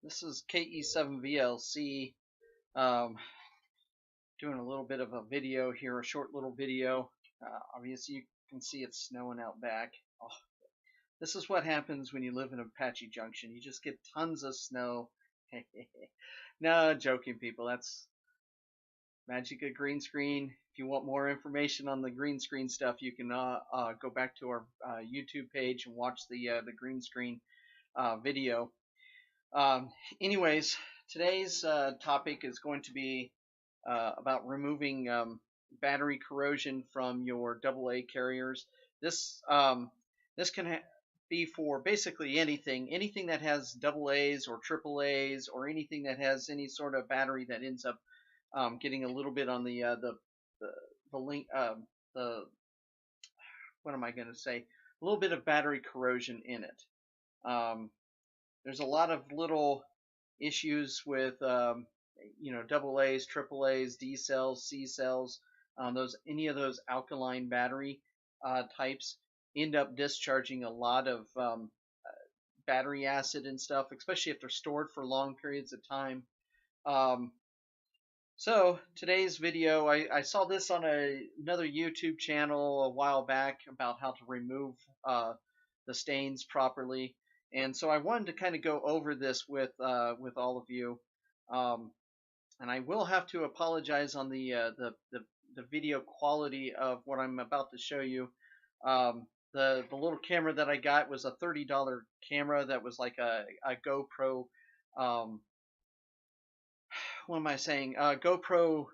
This is KE7VLC, um, doing a little bit of a video here, a short little video. Obviously you can see it's snowing out back. Oh, this is what happens when you live in Apache Junction. You just get tons of snow. No, joking people, that's magic of green screen. If you want more information on the green screen stuff, you can go back to our YouTube page and watch the green screen video. Um, Anyways, today's topic is going to be about removing battery corrosion from your AA carriers. This this can be for basically anything that has AA's or AAA's or anything that has any sort of battery that ends up getting a little bit on the link the what am I going to say? A little bit of battery corrosion in it. There's a lot of little issues with AA's, AAA's, D cells, C cells. Those any of those alkaline battery types end up discharging a lot of battery acid and stuff, especially if they're stored for long periods of time. Um, so today's video, I saw this on another YouTube channel a while back about how to remove the stains properly, and so I wanted to kind of go over this with all of you. Um, and I will have to apologize on the video quality of what I'm about to show you. The little camera that I got was a $30 camera that was like a GoPro. What am I saying? GoPro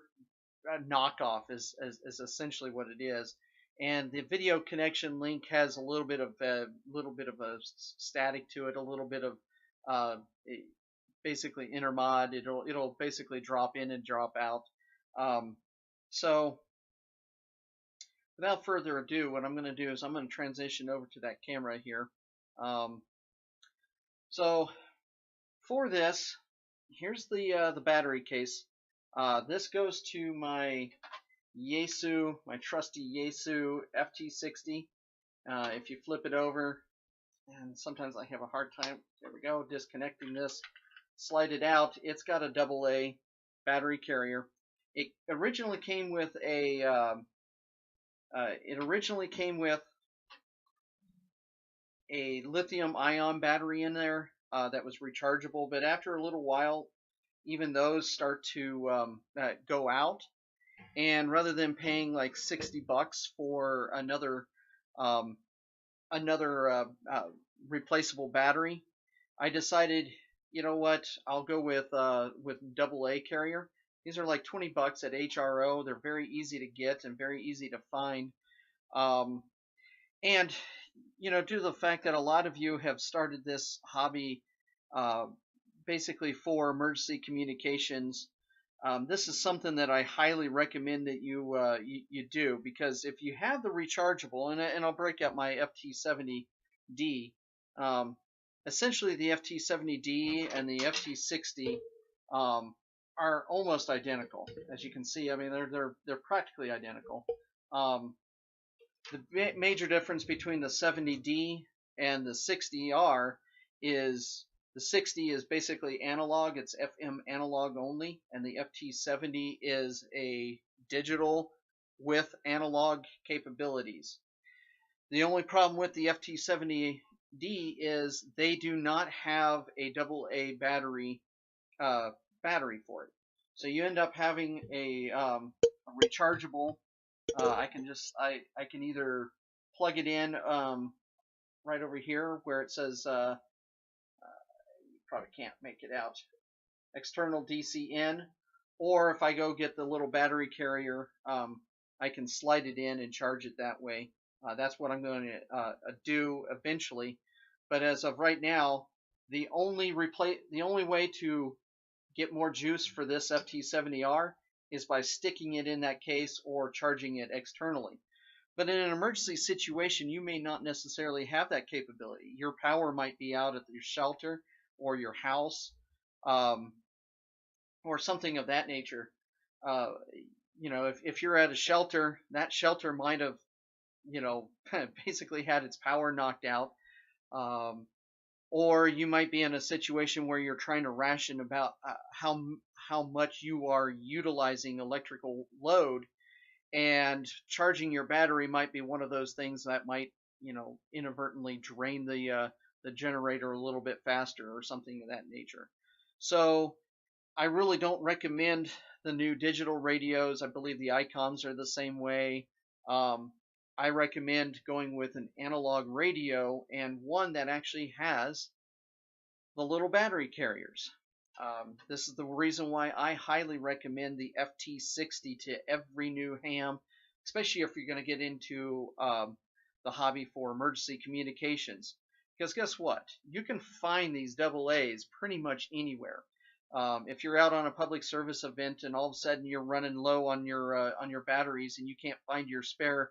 knockoff is essentially what it is. And the video connection link has a little bit of a static to it, a little bit of uh, basically intermod. It'll basically drop in and drop out. Um, so without further ado, what I'm going to do is I'm going to transition over to that camera here. Um, so for this, here's the battery case. This goes to my Yaesu, my trusty Yaesu FT60. If you flip it over, and sometimes I have a hard time, there we go, disconnecting this, slide it out, it's got a AA battery carrier. It originally came with a lithium ion battery in there that was rechargeable, but after a little while, even those start to go out. And rather than paying like $60 for um, another replaceable battery, I decided, you know what, I'll go with AA carrier. These are like $20 at HRO. They're very easy to get and very easy to find. Um, and due to the fact that a lot of you have started this hobby uh, basically for emergency communications, this is something that I highly recommend that you do, because if you have the rechargeable, and I'll break out my FT70D. Essentially, the FT70D and the FT60 are almost identical, as you can see. I mean, they're practically identical. Um, the major difference between the 70D and the 60R is the 60 is basically analog, it's FM analog only, and the FT70 is a digital with analog capabilities. The only problem with the FT70D is they do not have a AA battery for it. So you end up having a rechargeable. I can either plug it in right over here where it says you probably can't make it out, external DC in, or if I go get the little battery carrier, I can slide it in and charge it that way. That's what I'm going to do eventually. But as of right now, the only way to get more juice for this FT70R is by sticking it in that case or charging it externally. But in an emergency situation, you may not necessarily have that capability. Your power might be out at your shelter or your house, um, or something of that nature. Uh, if you're at a shelter, that shelter might have, basically had its power knocked out. Um, or you might be in a situation where you're trying to ration about how much you are utilizing electrical load, and charging your battery might be one of those things that might, inadvertently drain the generator a little bit faster or something of that nature. So I really don't recommend the new digital radios. I believe the ICOMs are the same way. I recommend going with an analog radio, and one that actually has the little battery carriers. This is the reason why I highly recommend the FT60 to every new ham, especially if you're going to get into the hobby for emergency communications. Because guess what? You can find these AA's pretty much anywhere. If you're out on a public service event and all of a sudden you're running low on your batteries and you can't find your spare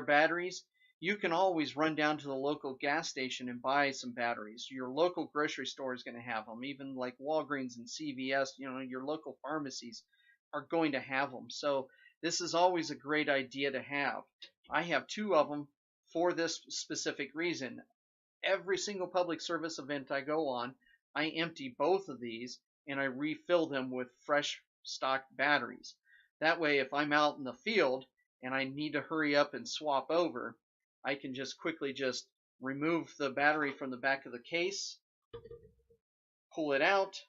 batteries, you can always run down to the local gas station and buy some batteries. Your local grocery store is going to have them. Even like Walgreens and CVS, your local pharmacies are going to have them. So this is always a great idea to have. I have two of them for this specific reason. Every single public service event I go on, I empty both of these and I refill them with fresh stock batteries. That way, if I'm out in the field and I need to hurry up and swap over, I can just quickly just remove the battery from the back of the case, pull it out,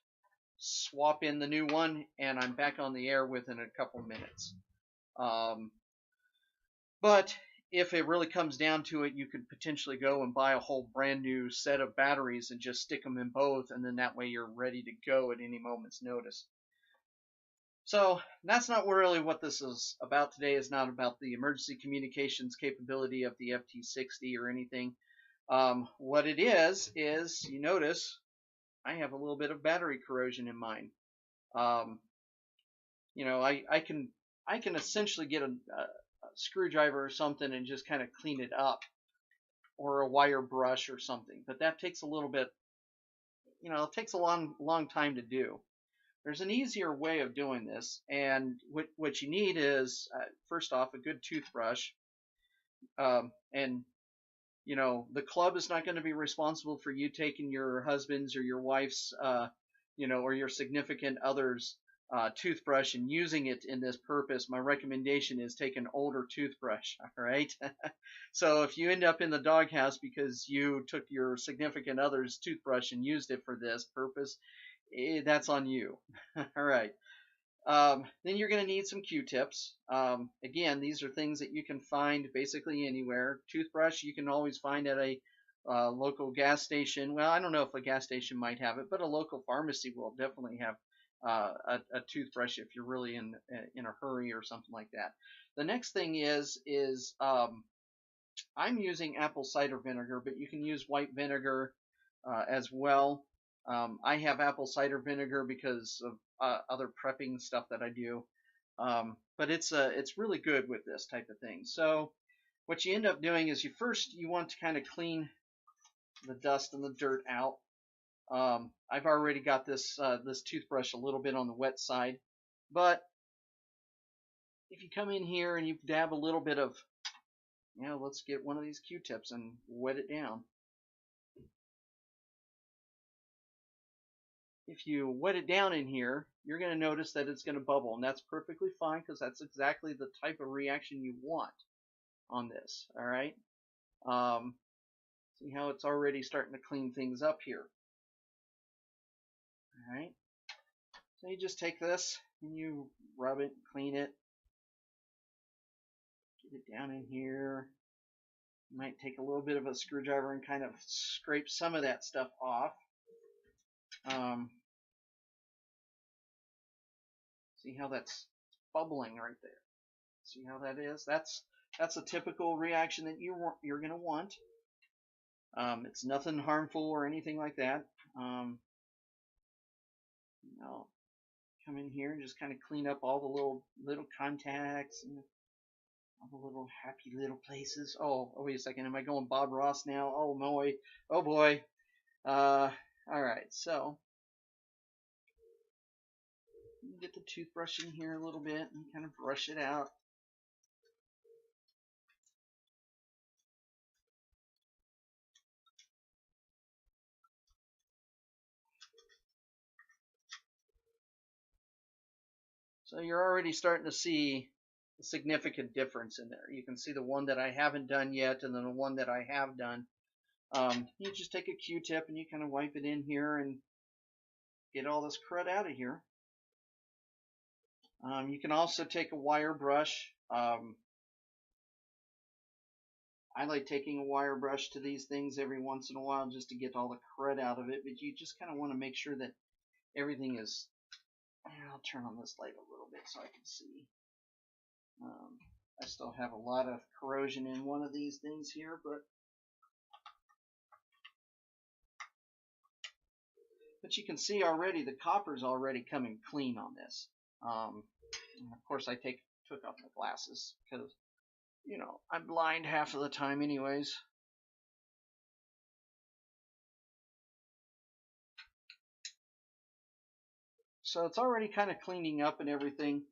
swap in the new one, and I'm back on the air within a couple minutes. But if it really comes down to it, you could potentially go and buy a whole brand new set of batteries and just stick them in both, and then that way you're ready to go at any moment's notice. So that's not really what this is about today. It's not about the emergency communications capability of the FT60 or anything. What it is you notice I have a little bit of battery corrosion in mine. I can essentially get a screwdriver or something and just kind of clean it up, or a wire brush or something. But that takes a little bit, it takes a long time to do. There's an easier way of doing this, and what you need is, first off, a good toothbrush. And the club is not going to be responsible for you taking your husband's or your wife's, or your significant other's toothbrush and using it in this purpose. My recommendation is take an older toothbrush. All right. So if you end up in the doghouse because you took your significant other's toothbrush and used it for this purpose, that's on you. All right. Then you're going to need some Q-tips. Again, these are things that you can find basically anywhere. Toothbrush you can always find at a local gas station. Well, I don't know if a gas station might have it, but a local pharmacy will definitely have a toothbrush if you're really in a hurry or something like that. The next thing is I'm using apple cider vinegar, but you can use white vinegar as well. I have apple cider vinegar because of other prepping stuff that I do. But it's really good with this type of thing. So what you end up doing is you want to kind of clean the dust and the dirt out. I've already got this toothbrush a little bit on the wet side, but if you come in here and you dab a little bit of, let's get one of these Q-tips and wet it down. If you wet it down in here, you're going to notice that it's going to bubble, and that's perfectly fine because that's exactly the type of reaction you want on this. All right. See how it's already starting to clean things up here. All right. So you just take this and you rub it, clean it, get it down in here. You might take a little bit of a screwdriver and kind of scrape some of that stuff off. See how that's bubbling right there. See how that is? That's a typical reaction that you're going to want. It's nothing harmful or anything like that. Come in here and just kind of clean up all the little contacts and all the little happy little places. Oh, wait a second. Am I going Bob Ross now? Oh boy. Oh boy. All right. So get the toothbrush in here a little bit and kind of brush it out. So you're already starting to see a significant difference in there. You can see the one that I haven't done yet and then the one that I have done. You just take a Q-tip and you kind of wipe it in here and get all this crud out of here. You can also take a wire brush. I like taking a wire brush to these things every once in a while just to get all the crud out of it, but you just kind of want to make sure that everything is. I'll turn on this light a little bit so I can see. I still have a lot of corrosion in one of these things here, but you can see already the copper's already coming clean on this. And of course I took off my glasses because, you know, I'm blind half of the time anyways. So it's already kind of cleaning up and everything.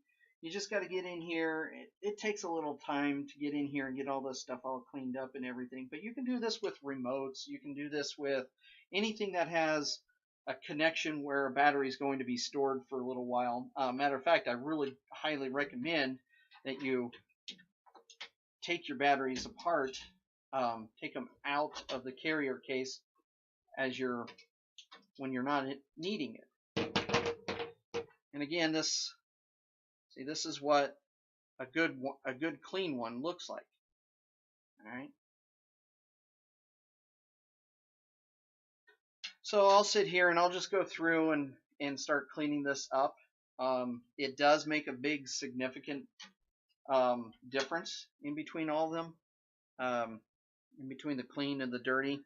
You just got to get in here. It takes a little time to get in here and get all this stuff all cleaned up and everything. But you can do this with remotes. You can do this with anything that has a connection where a battery is going to be stored for a little while. Matter of fact, I really highly recommend that you take your batteries apart, take them out of the carrier case when you're not needing it. And again, this is what a good clean one looks like. All right. So I'll sit here and I'll just go through and start cleaning this up. It does make a big significant difference in between all of them, in between the clean and the dirty.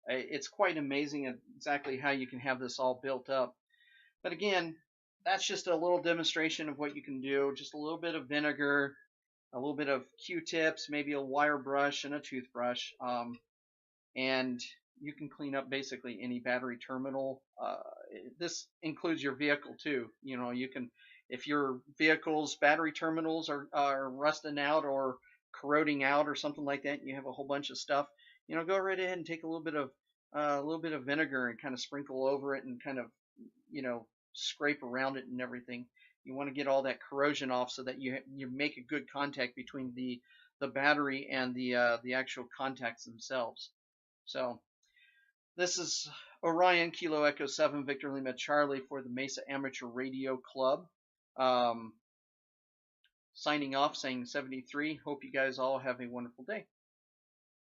It's quite amazing exactly how you can have this all built up. But again, that's just a little demonstration of what you can do. Just a little bit of vinegar, a little bit of Q-tips, maybe a wire brush and a toothbrush, and you can clean up basically any battery terminal. This includes your vehicle too. You know, you can, if your vehicle's battery terminals are rusting out or corroding out or something like that, and you have a whole bunch of stuff, you know, go right ahead and take a little bit of vinegar and kind of sprinkle over it and kind of, you know, scrape around it and everything. You want to get all that corrosion off so that you make a good contact between the battery and the actual contacts themselves. So this is Orion Kilo Echo 7 Victor Lima Charlie for the Mesa Amateur Radio Club. Signing off, saying 73. Hope you guys all have a wonderful day.